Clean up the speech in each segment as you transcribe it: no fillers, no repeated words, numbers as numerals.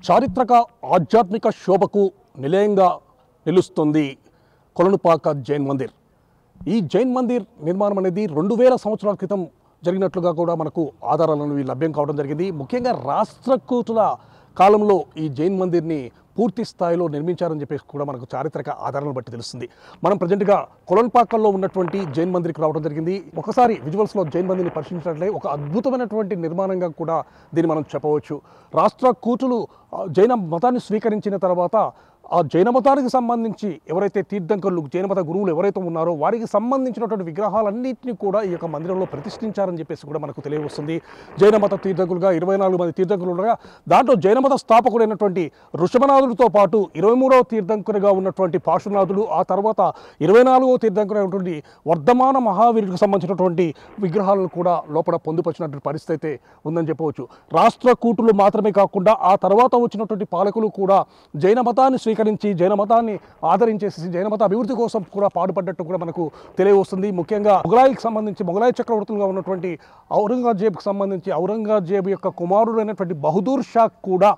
చారిత్రక ఆధ్యాత్మిక శోభకు నిలయంగా నిలుస్తుంది కొలనుపాక జైన్ మందిర్. ఈ జైన్ మందిర్ నిర్మాణం అనేది 2000 సంవత్సరాల క్రితం జరిగినట్లుగా కూడా మనకు ఆధారాలను లభ్యం కావడం జరిగింది. ముఖ్యంగా రాష్ట్రకూటుల కాలంలో ఈ జైన్ మందిర్ని పూర్తి స్థాయిలో నిర్మించారని చెప్పేసి కూడా మనకు చారిత్రక ఆధారాలను బట్టి తెలుస్తుంది. మనం ప్రజెంట్గా కొలనుపాకల్లో ఉన్నటువంటి జైన్ మందిర్కి రావడం జరిగింది. ఒకసారి విజువల్స్లో జైన్ మందిర్ని పరిశీలించినట్లయితే ఒక అద్భుతమైనటువంటి నిర్మాణంగా కూడా దీన్ని మనం చెప్పవచ్చు. రాష్ట్రకూటులు జైన మతాన్ని స్వీకరించిన తర్వాత ఆ జైన మతానికి సంబంధించి ఎవరైతే తీర్థంకరులు జైన మత గురువులు ఎవరైతే ఉన్నారో వారికి సంబంధించినటువంటి విగ్రహాలన్నింటినీ కూడా ఈ యొక్క మందిరంలో ప్రతిష్ఠించారని చెప్పేసి కూడా మనకు తెలియవస్తుంది. జైన మత తీర్థంకులుగా 24 మంది తీర్థంకులు ఉండగా దాంట్లో జైన మత స్థాపకుడైనటువంటి ఋషభనాథుడితో పాటు 23వ తీర్థంకునిగా ఉన్నటువంటి పాశునాథుడు, ఆ తర్వాత 24వ తీర్థంకుడైనటువంటి వర్ధమాన మహావీరుడికి సంబంధించినటువంటి విగ్రహాలను కూడా లోపల పొందుపరిచినటువంటి పరిస్థితి అయితే ఉందని చెప్పవచ్చు. రాష్ట్రకూటులు మాత్రమే కాకుండా ఆ తర్వాత వచ్చినటువంటి పాలకులు కూడా జైన మతాన్ని స్వీకరించి జైన మతాన్ని ఆదరించేసి జైన మత అభివృద్ధి కోసం కూడా పాటుపడ్డట్టు కూడా మనకు తెలియవస్తుంది. ముఖ్యంగా మొఘలాయి చక్రవర్తులుగా ఉన్నటువంటి ఔరంగజేబ్కి సంబంధించి ఔరంగజేబు యొక్క కుమారుడైనటువంటి బహదూర్ షా కూడా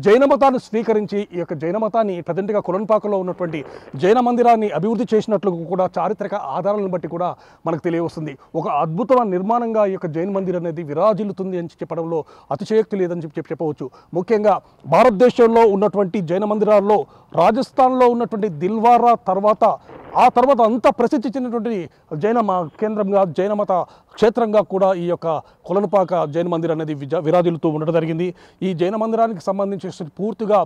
జైన మతాన్ని స్వీకరించి ఈ యొక్క జైన మతాన్ని ప్రజెంట్గా కొలనుపాకలో ఉన్నటువంటి జైన మందిరాన్ని అభివృద్ధి చేసినట్లు కూడా చారిత్రక ఆధారాలను బట్టి కూడా మనకు తెలియవస్తుంది. ఒక అద్భుతమైన నిర్మాణంగా ఈ యొక్క జైన మందిర్ అనేది విరాజిల్లుతుంది అని చెప్పడంలో అతిశయోక్తి లేదని చెప్పవచ్చు. ముఖ్యంగా భారతదేశంలో ఉన్నటువంటి జైన మందిరాల్లో రాజస్థాన్లో ఉన్నటువంటి దిల్వారా తర్వాత అంత ప్రసిద్ధి చెందినటువంటి జైన కేంద్రంగా జైన మత క్షేత్రంగా కూడా ఈ యొక్క కొలనుపాక జైన మందిర్ అనేది విరాజిల్లుతూ ఉండడం జరిగింది. ఈ జైన మందిరానికి సంబంధించి పూర్తిగా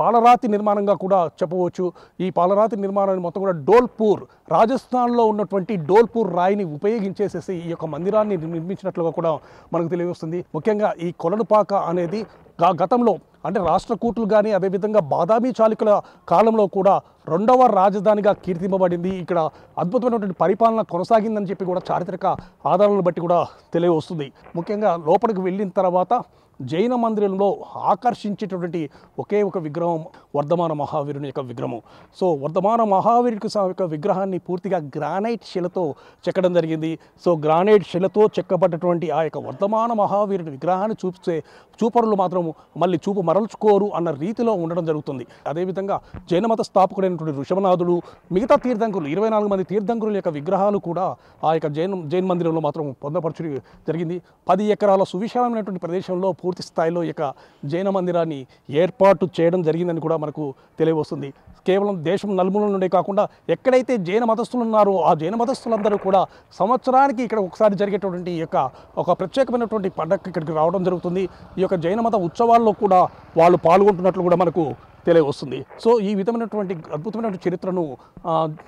పాలరాతి నిర్మాణంగా కూడా చెప్పవచ్చు. ఈ పాలరాతి నిర్మాణాన్ని మొత్తం కూడా డోల్పూర్ రాజస్థాన్లో ఉన్నటువంటి డోల్పూర్ రాయిని ఉపయోగించేసేసి ఈ యొక్క మందిరాన్ని నిర్మించినట్లుగా కూడా మనకు తెలియవస్తుంది. ముఖ్యంగా ఈ కొలనుపాక అనేది గతంలో అంటే రాష్ట్రకూటులు కానీ అదేవిధంగా బాదామి చాళుక్యుల కాలంలో కూడా 2వ రాజధానిగా కీర్తింపబడింది. ఇక్కడ అద్భుతమైనటువంటి పరిపాలన కొనసాగిందని చెప్పి కూడా చారిత్రక ఆధారాలను బట్టి కూడా తెలియవస్తుంది. ముఖ్యంగా లోపలికి వెళ్ళిన తర్వాత జైన మందిరంలో ఆకర్షించేటటువంటి ఒకే ఒక విగ్రహం వర్ధమాన మహావీరుని యొక్క విగ్రహం. సో వర్ధమాన మహావీరుడికి యొక్క విగ్రహాన్ని పూర్తిగా గ్రానైట్ శిలతో చెక్కడం జరిగింది. సో గ్రానైట్ శిలతో చెక్కబడ్డటువంటి ఆ యొక్క వర్ధమాన మహావీరుని విగ్రహాన్ని చూపరులు మాత్రం మళ్ళీ చూపు మరల్చుకోరు అన్న రీతిలో ఉండడం జరుగుతుంది. అదేవిధంగా జైన మత స్థాపకుడైనటువంటి ఋషభనాథుడు, మిగతా తీర్థంకులు 24 మంది తీర్థంకుల యొక్క విగ్రహాలు కూడా ఆ యొక్క జైన్ మందిరంలో మాత్రం పొందపరచడం జరిగింది. 10 ఎకరాల సువిశాలమైనటువంటి ప్రదేశంలో పూర్తి స్థాయిలో ఈ యొక్క జైన మందిరాన్ని ఏర్పాటు చేయడం జరిగిందని కూడా మనకు తెలియవస్తుంది. కేవలం దేశం నలుమూలల నుండే కాకుండా ఎక్కడైతే జైన మతస్థులు ఉన్నారో ఆ జైన మతస్థులందరూ కూడా సంవత్సరానికి ఇక్కడ ఒకసారి జరిగేటటువంటి ఈ యొక్క ఒక ప్రత్యేకమైనటువంటి పండగ ఇక్కడికి రావడం జరుగుతుంది. ఈ యొక్క జైన మత ఉత్సవాల్లో కూడా వాళ్ళు పాల్గొంటున్నట్లు కూడా మనకు తెలియవస్తుంది. సో ఈ విధమైనటువంటి అద్భుతమైన చరిత్రను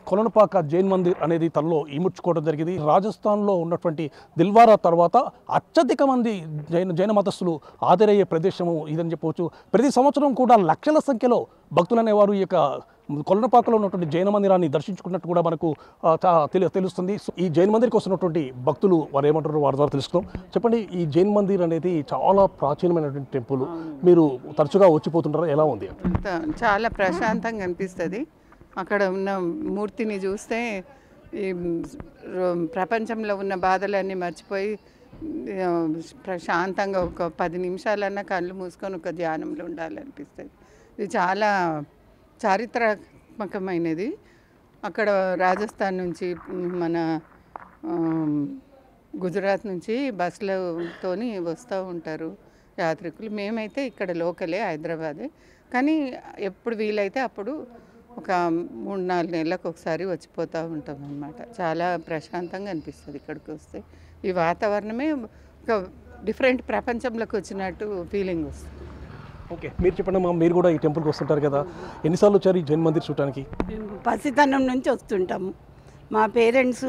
కొలనుపాక జైన్ మందిర్ అనేది తనలో ఇముడ్చుకోవడం జరిగింది. రాజస్థాన్లో ఉన్నటువంటి దిల్వారా తర్వాత అత్యధిక మంది జైన మతస్థులు హాజరయ్యే ప్రదేశము ఇదని చెప్పవచ్చు. ప్రతి సంవత్సరం కూడా లక్షల సంఖ్యలో భక్తులు అనేవారు ఈ యొక్క కొలనుపాకలో ఉన్నటువంటి జైన మందిరాన్ని దర్శించుకున్నట్టు కూడా మనకు తెలుస్తుంది. ఈ జైన్ మందిర్కి వస్తున్నటువంటి భక్తులు వారు ఏమంటారు వారి ద్వారా తెలుసుకుందాం. చెప్పండి, ఈ జైన్ మందిర్ అనేది చాలా ప్రాచీనమైనటువంటి టెంపుల్, మీరు తరచుగా వచ్చిపోతుంటారా, ఎలా ఉంది? చాలా ప్రశాంతంగా అనిపిస్తుంది. అక్కడ ఉన్న మూర్తిని చూస్తే ఈ ప్రపంచంలో ఉన్న బాధలన్నీ మర్చిపోయి ప్రశాంతంగా ఒక 10 నిమిషాలన్నా కళ్ళు మూసుకొని ఒక ధ్యానంలో ఉండాలనిపిస్తుంది. ఇది చాలా చారిత్రాత్మకమైనది. అక్కడ రాజస్థాన్ నుంచి మన గుజరాత్ నుంచి బస్సులతోని వస్తూ ఉంటారు యాత్రికులు. మేమైతే ఇక్కడ లోకలే, హైదరాబాదే, కానీ ఎప్పుడు వీలైతే అప్పుడు ఒక 3-4 నెలలకు ఒకసారి వచ్చిపోతూ ఉంటాం అన్నమాట. చాలా ప్రశాంతంగా అనిపిస్తుంది ఇక్కడికి వస్తే. ఈ వాతావరణమే ఒక డిఫరెంట్ ప్రపంచంలోకి వచ్చినట్టు ఫీలింగ్ వస్తుంది. ఓకే, మీరు చెప్పండి అమ్మా, మీరు కూడా ఈ టెంపుల్కి వస్తుంటారు కదా, ఎన్నిసార్లు వచ్చారు ఈ జైన్ మందిర్ చూడటానికి? పసితనం నుంచి వస్తుంటాము. మా పేరెంట్స్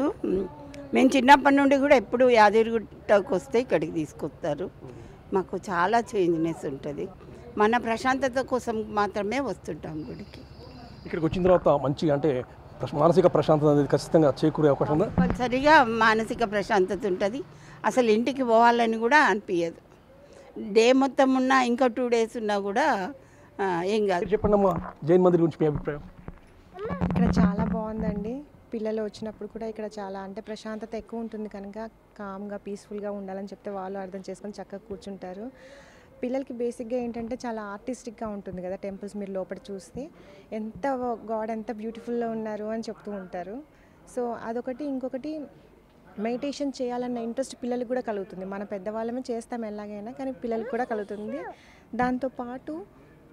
మేము చిన్నప్పటి నుండి కూడా ఎప్పుడు యాదగిరిగుట్టకు వస్తే ఇక్కడికి తీసుకొస్తారు. మాకు చాలా చేంజ్నెస్ ఉంటుంది. మన ప్రశాంతత కోసం మాత్రమే వస్తుంటాం గుడికి. ఇక్కడికి వచ్చిన తర్వాత మంచి అంటే మానసిక ప్రశాంతత అనేది ఖచ్చితంగా చేకూరే అవకాశం ఉందా? సరిగా మానసిక ప్రశాంతత ఉంటుంది. అసలు ఇంటికి పోవాలని కూడా అనిపించదు. డే మొత్తం ఉన్నా ఇంకా 2 days ఉన్నా కూడా ఏం కాదు. చెప్పండి అమ్మా, జైన్ మందిర్ గురించి మీ అభిప్రాయం? ఇక్కడ చాలా బాగుందండి. పిల్లలు వచ్చినప్పుడు కూడా ఇక్కడ చాలా అంటే ప్రశాంతత ఎక్కువ ఉంటుంది కనుక కామ్గా పీస్ఫుల్గా ఉండాలని చెప్తే వాళ్ళు అర్థం చేసుకొని చక్కగా కూర్చుంటారు. పిల్లలకి బేసిక్గా ఏంటంటే చాలా ఆర్టిస్టిక్గా ఉంటుంది కదా టెంపుల్స్. మీరు లోపల చూస్తే ఎంత గాడ్ ఎంత బ్యూటిఫుల్గా ఉన్నారు అని చెప్తూ ఉంటారు. సో అదొకటి. ఇంకొకటి మెడిటేషన్ చేయాలన్న ఇంట్రెస్ట్ పిల్లలకు కూడా కలుగుతుంది. మన పెద్దవాళ్ళమే చేస్తాం ఎలాగైనా, కానీ పిల్లలకు కూడా కలుగుతుంది. దాంతోపాటు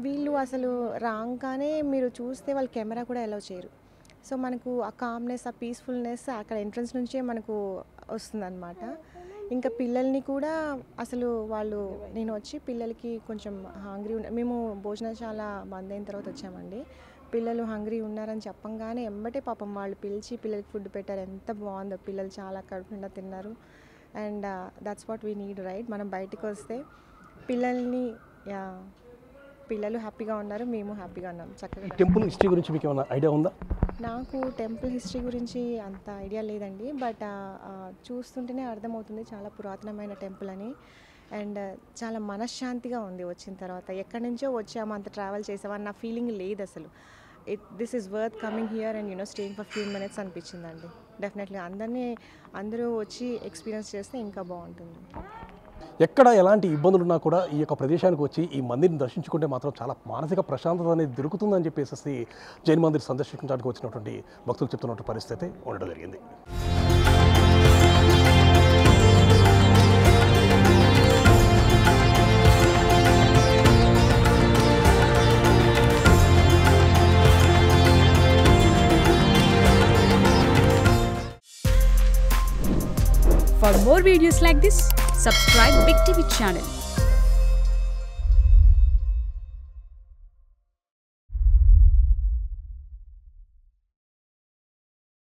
వీళ్ళు అసలు రాగానే మీరు చూస్తే వాళ్ళు కెమెరా కూడా అలౌ చేయరు. సో మనకు ఆ కామ్నెస్, ఆ పీస్ఫుల్నెస్ అక్కడ ఎంట్రన్స్ నుంచే మనకు వస్తుందన్నమాట. ఇంకా పిల్లల్ని కూడా అసలు వాళ్ళు, నేను వచ్చి పిల్లలకి కొంచెం హంగ్రీ మేము భోజనశాల బంద్ అయిన తర్వాత వచ్చామండి. పిల్లలు హంగ్రీ ఉన్నారని చెప్పంగానే ఎంబటే పాపం వాళ్ళు పిలిచి పిల్లలకి ఫుడ్ పెట్టారు. ఎంత బాగుందో, పిల్లలు చాలా కడుపు నిండా తిన్నారు. And that's what we need, right? మనం బయటికి వస్తే పిల్లల్ని, పిల్లలు హ్యాపీగా ఉన్నారు, మేము హ్యాపీగా ఉన్నాం. చక్కగా. టెంపుల్ హిస్టరీ గురించి మీకు ఏమైనా ఐడియా ఉందా? నాకు టెంపుల్ హిస్టరీ గురించి అంత ఐడియా లేదండి, బట్ చూస్తుంటేనే అర్థమవుతుంది చాలా పురాతనమైన టెంపుల్ అని. అండ్ చాలా మనశ్శాంతిగా ఉంది వచ్చిన తర్వాత. ఎక్కడి నుంచో వచ్చాము, అంత ట్రావెల్ చేసామన్న ఫీలింగ్ లేదు అసలు. This is worth coming here and staying for few minutes అనిపించిందండి. డెఫినెట్లీ అందరూ వచ్చి ఎక్స్పీరియన్స్ చేస్తే ఇంకా బాగుంటుంది. ఎక్కడ ఎలాంటి ఇబ్బందులు ఉన్నా కూడా ఈ యొక్క ప్రదేశానికి వచ్చి ఈ మందిర్ని దర్శించుకుంటే మాత్రం చాలా మానసిక ప్రశాంతత అనేది దొరుకుతుందని చెప్పేసి జైన్ మందిర్ సందర్శించడానికి వచ్చినటువంటి భక్తులు చెప్తున్నటువంటి పరిస్థితి ఉండడం జరిగింది. For more videos like this, subscribe Big TV channel.